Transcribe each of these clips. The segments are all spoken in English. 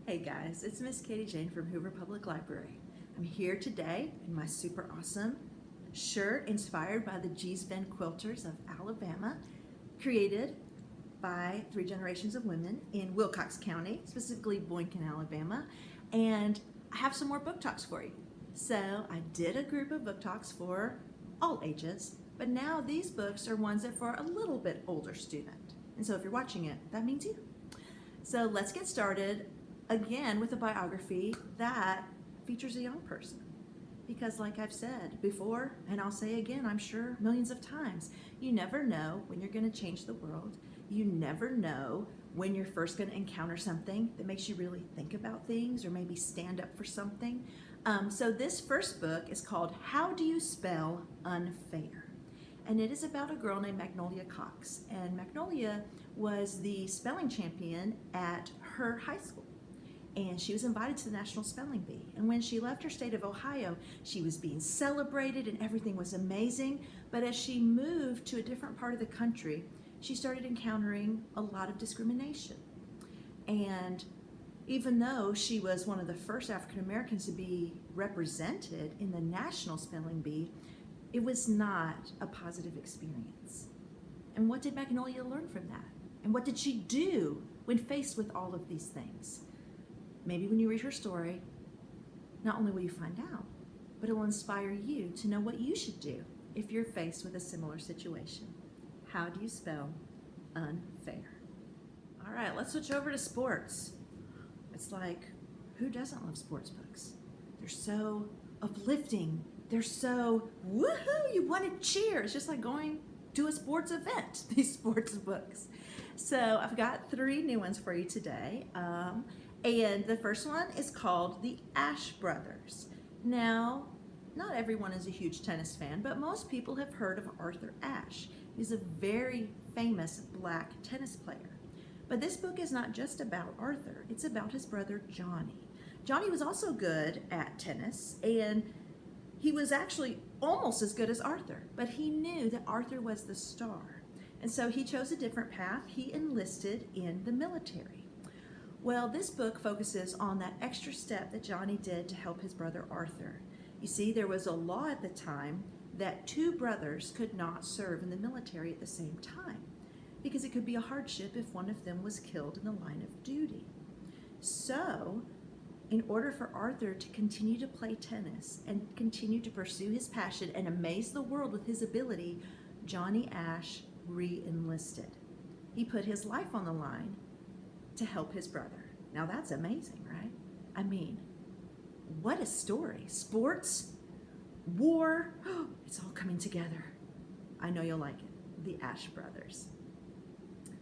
Hey guys, it's Miss Katie Jane from Hoover Public Library. I'm here today in my super awesome shirt inspired by the G's Ben Quilters of Alabama, created by 3 generations of women in Wilcox County, specifically Boynton, Alabama. And I have some more book talks for you. So I did a group of book talks for all ages, but now these books are ones that are for a little bit older student. And so if you're watching it, that means you. So let's get started again with a biography that features a young person. Because like I've said before, and I'll say again, I'm sure millions of times, you never know when you're going to change the world. You never know when you're first going to encounter something that makes you really think about things or maybe stand up for something. So this first book is called How Do You Spell Unfair? And it is about a girl named Magnolia Cox. And Magnolia was the spelling champion at her high school. And she was invited to the National Spelling Bee. And when she left her state of Ohio, she was being celebrated and everything was amazing. But as she moved to a different part of the country, she started encountering a lot of discrimination. And even though she was one of the first African Americans to be represented in the National Spelling Bee, it was not a positive experience. And what did Magnolia learn from that? And what did she do when faced with all of these things? Maybe when you read her story, not only will you find out, but it will inspire you to know what you should do if you're faced with a similar situation. How do you spell unfair? All right, let's switch over to sports. It's like, who doesn't love sports books? They're so uplifting. They're so woohoo, you want to cheer. It's just like going to a sports event, these sports books. So I've got 3 new ones for you today. And the first one is called The Ashe Brothers. Now, not everyone is a huge tennis fan, but most people have heard of Arthur Ashe. He's a very famous black tennis player. But this book is not just about Arthur, it's about his brother Johnny. Johnny was also good at tennis, and he was actually almost as good as Arthur, but he knew that Arthur was the star. And so he chose a different path. He enlisted in the military. Well, this book focuses on that extra step that Johnny did to help his brother Arthur. You see, there was a law at the time that 2 brothers could not serve in the military at the same time because it could be a hardship if one of them was killed in the line of duty. So, in order for Arthur to continue to play tennis and continue to pursue his passion and amaze the world with his ability, Johnny Ashe re-enlisted. He put his life on the line to help his brother. Now that's amazing, right? I mean, what a story. Sports, war, it's all coming together. I know you'll like it. The Ashe Brothers.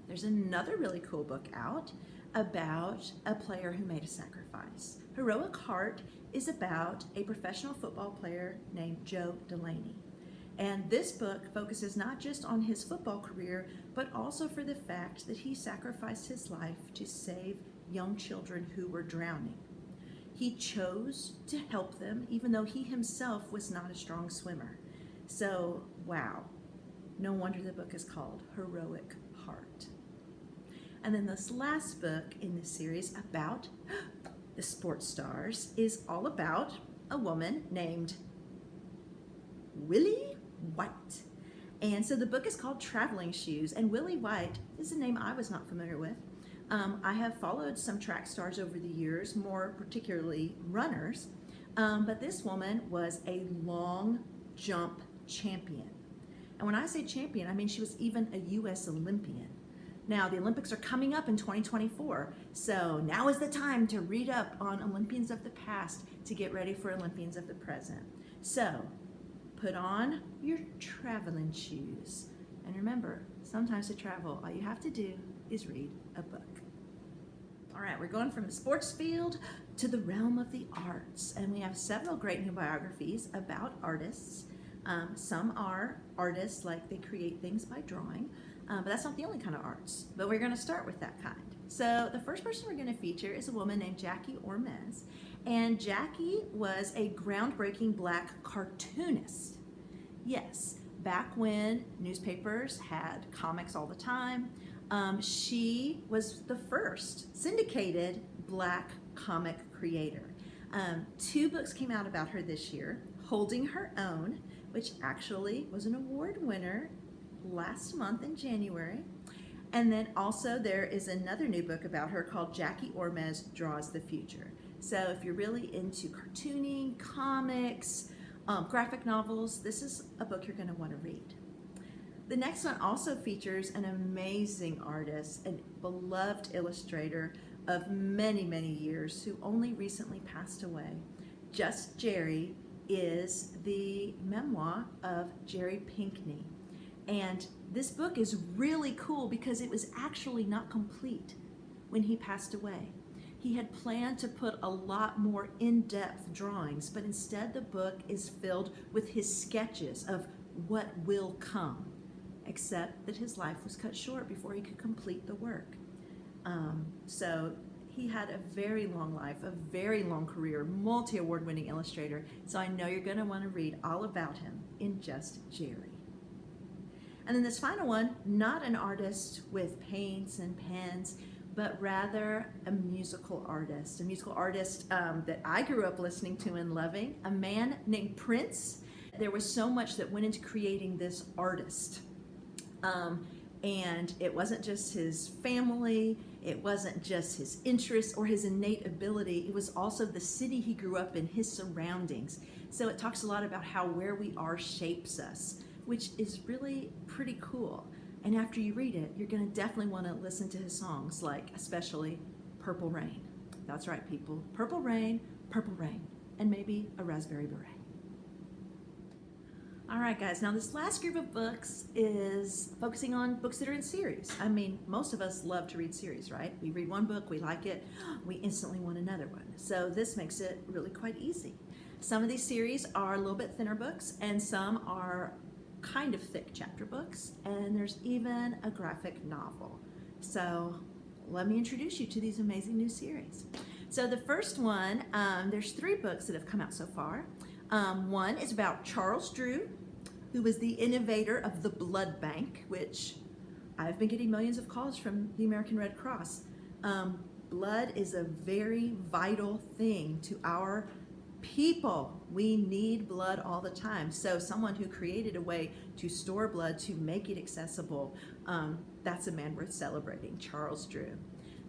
There's another really cool book out about a player who made a sacrifice. Heroic Heart is about a professional football player named Joe Delaney. And this book focuses not just on his football career, but also for the fact that he sacrificed his life to save young children who were drowning. He chose to help them, even though he himself was not a strong swimmer. So, wow, no wonder the book is called Heroic Heart. And then this last book in this series about the sports stars is all about a woman named Willie White. And so the book is called Traveling Shoes, and Willie White is a name I was not familiar with. I have followed some track stars over the years, more particularly runners, but this woman was a long jump champion. And when I say champion, I mean she was even a U.S. Olympian. Now, the Olympics are coming up in 2024, so now is the time to read up on Olympians of the past to get ready for Olympians of the present. So, put on your traveling shoes. And remember, sometimes to travel, all you have to do is read a book. All right, we're going from the sports field to the realm of the arts. And we have several great new biographies about artists. Some are artists, like they create things by drawing, but that's not the only kind of arts. But we're going to start with that kind. So the first person we're going to feature is a woman named Jackie Ormez. And Jackie was a groundbreaking black cartoonist. Yes, back when newspapers had comics all the time, she was the first syndicated black comic creator. Two books came out about her this year. Holding Her Own, which actually was an award winner last month in January. And then also there is another new book about her called Jackie Ormez Draws the Future. So if you're really into cartooning, comics, graphic novels, this is a book you're going to want to read. The next one also features an amazing artist and beloved illustrator of many, many years who only recently passed away. Just Jerry is the memoir of Jerry Pinkney. And this book is really cool because it was actually not complete when he passed away. He had planned to put a lot more in-depth drawings, but instead the book is filled with his sketches of what will come, except that his life was cut short before he could complete the work. So he had a very long life, a very long career, multi-award winning illustrator. So I know you're going to want to read all about him in Just Jerry. And then this final one, not an artist with paints and pens, but rather a musical artist that I grew up listening to and loving, a man named Prince. There was so much that went into creating this artist. And it wasn't just his family, it wasn't just his interests or his innate ability, it was also the city he grew up in, his surroundings. So it talks a lot about how where we are shapes us, which is really pretty cool. And after you read it, you're going to definitely want to listen to his songs, like especially Purple Rain. That's right, people. Purple Rain, and maybe a Raspberry Beret. All right, guys, now this last group of books is focusing on books that are in series. I mean, most of us love to read series, right? We read one book, we like it, we instantly want another one. So this makes it really quite easy. Some of these series are a little bit thinner books, and some are kind of thick chapter books, and there's even a graphic novel. So let me introduce you to these amazing new series. So the first one, there's 3 books that have come out so far. One is about Charles Drew, who was the innovator of the blood bank, which I've been getting millions of calls from the American Red Cross. Blood is a very vital thing to our people. We need blood all the time. So someone who created a way to store blood, to make it accessible, that's a man worth celebrating, Charles Drew.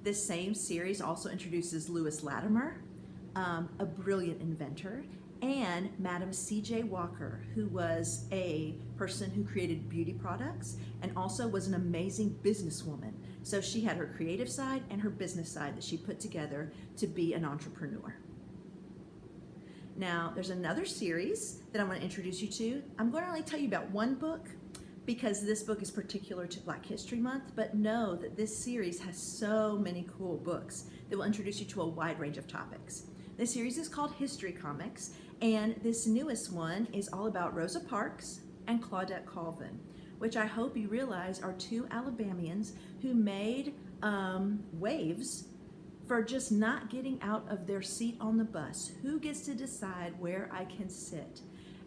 This same series also introduces Lewis Latimer, a brilliant inventor, and Madam C.J. Walker, who was a person who created beauty products and also was an amazing businesswoman. So she had her creative side and her business side that she put together to be an entrepreneur. Now, there's another series that I want to introduce you to. I'm going to only tell you about one book because this book is particular to Black History Month, but know that this series has so many cool books that will introduce you to a wide range of topics. This series is called History Comics, and this newest one is all about Rosa Parks and Claudette Colvin, which I hope you realize are 2 Alabamians who made waves for just not getting out of their seat on the bus. Who gets to decide where I can sit?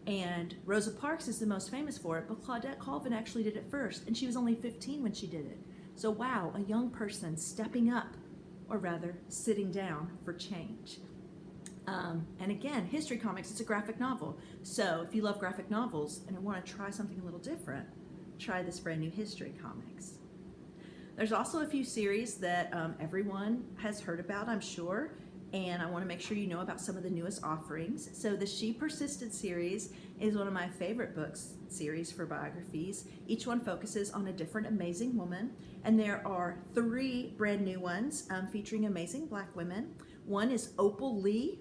And Rosa Parks is the most famous for it, but Claudette Colvin actually did it first, and she was only 15 when she did it. So wow, a young person stepping up, or rather sitting down for change. And again, History Comics, it's a graphic novel. So if you love graphic novels and want to try something a little different, try this brand new History Comics. There's also a few series that everyone has heard about, I'm sure, and I want to make sure you know about some of the newest offerings. So the She Persisted series is one of my favorite books series for biographies. Each one focuses on a different amazing woman, and there are 3 brand new ones featuring amazing Black women. One is Opal Lee,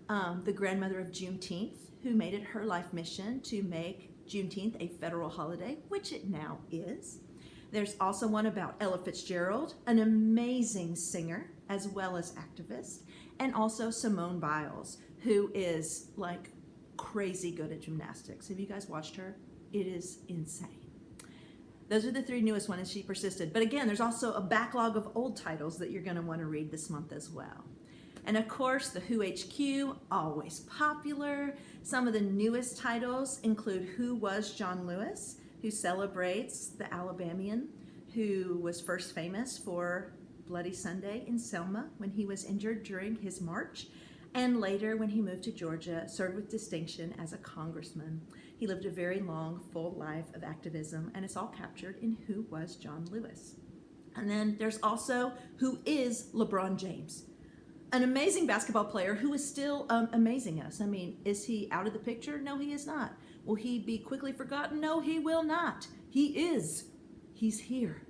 the grandmother of Juneteenth, who made it her life mission to make Juneteenth a federal holiday, which it now is. There's also one about Ella Fitzgerald, an amazing singer as well as activist, and also Simone Biles, who is like crazy good at gymnastics. Have you guys watched her? It is insane. Those are the 3 newest ones, She Persisted. But again, there's also a backlog of old titles that you're going to want to read this month as well. And of course, the Who HQ, always popular. Some of the newest titles include Who Was John Lewis, who celebrates the Alabamian who was first famous for Bloody Sunday in Selma when he was injured during his march, and later when he moved to Georgia, served with distinction as a congressman. He lived a very long, full life of activism, and it's all captured in Who Was John Lewis. And then there's also Who is LeBron James? An amazing basketball player who is still amazing us. I mean, is he out of the picture? No, he is not. Will he be quickly forgotten? No, he will not. He is. He's here.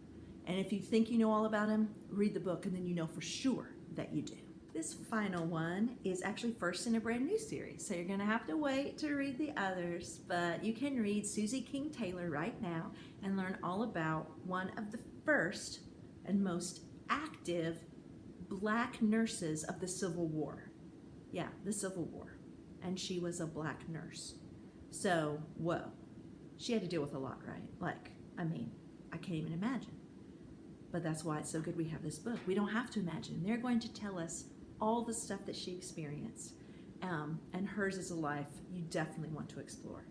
And if you think you know all about him, read the book and then you know for sure that you do. This final one is actually first in a brand new series, so you're going to have to wait to read the others, but you can read Susie King Taylor right now and learn all about one of the first and most active Black nurses of the Civil War. Yeah, the Civil War. And she was a Black nurse. So, whoa. She had to deal with a lot, right? Like, I mean, I can't even imagine. But that's why it's so good we have this book. We don't have to imagine. They're going to tell us all the stuff that she experienced. And hers is a life you definitely want to explore.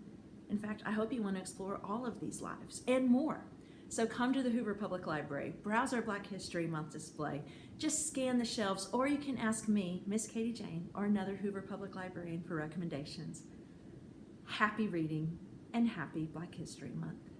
In fact, I hope you want to explore all of these lives and more. So come to the Hoover Public Library, browse our Black History Month display, just scan the shelves, or you can ask me, Miss Katie Jane, or another Hoover Public Librarian for recommendations. Happy reading and happy Black History Month.